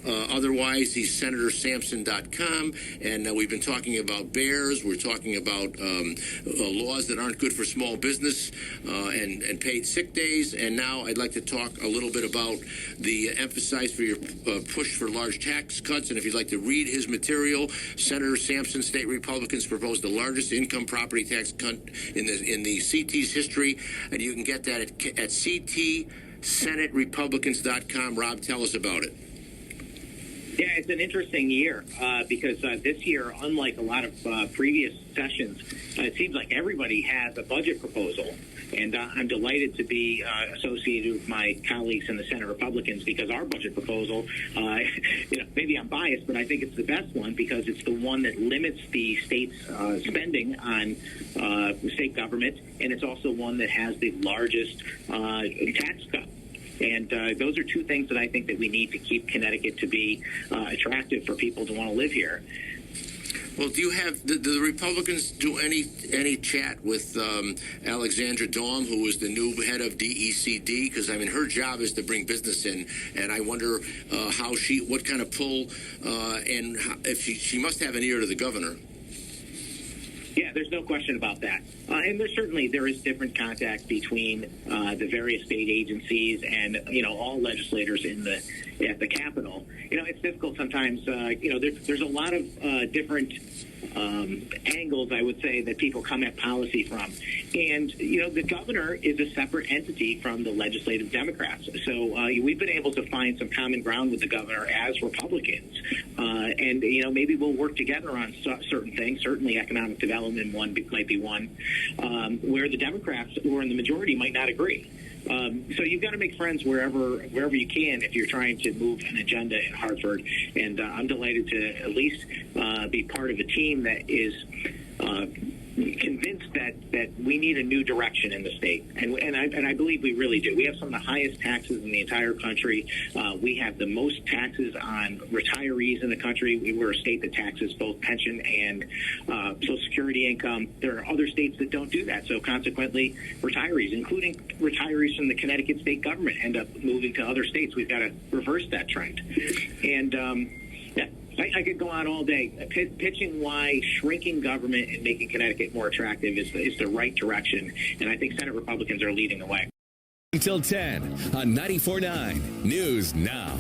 Otherwise, he's SenatorSampson.com, and we've been talking about bears. We're talking about laws that aren't good for small business and paid sick days. And now I'd like to talk a little bit about the emphasis for your push for large tax cuts. And if you'd like to read his material, Senator Sampson, state Republicans proposed the largest income property tax cut in the CT's history, and you can get that at CTSenateRepublicans.com. Rob, tell us about it. Yeah, it's an interesting year because this year, unlike a lot of previous sessions, it seems like everybody has a budget proposal. And I'm delighted to be associated with my colleagues in the Senate Republicans because our budget proposal, maybe I'm biased, but I think it's the best one because it's the one that limits the state's spending on state government, and it's also one that has the largest tax cut. And those are two things that I think that we need to keep Connecticut to be attractive for people to want to live here. Well, do you have do the Republicans do any chat with Alexandra Daum, who is the new head of DECD? Because I mean, her job is to bring business in, and I wonder what kind of pull, and if she must have an ear to the governor. Yeah, there's no question about that. And there is different contact between the various state agencies and, all legislators at the Capitol. It's difficult sometimes. There's a lot of different angles, I would say, that people come at policy from. And, the governor is a separate entity from the legislative Democrats. So we've been able to find some common ground with the governor as Republicans. And maybe we'll work together on certain things. Certainly economic development might be one, where the Democrats who are in the majority might not agree. So you've got to make friends wherever you can if you're trying to move an agenda in Hartford. And I'm delighted to at least be part of a team that is convinced that we need a new direction in the state, and I believe we really do. We have some of the highest taxes in the entire country. We have the most taxes on retirees in the country. We're a state that taxes both pension and Social Security income. There are other states that don't do that. So consequently, retirees, including retirees from the Connecticut state government, end up moving to other states. We've got to reverse that trend. And I could go on all day pitching why shrinking government and making Connecticut more attractive is the right direction. And I think Senate Republicans are leading the way. Until 10 on 94.9 News Now.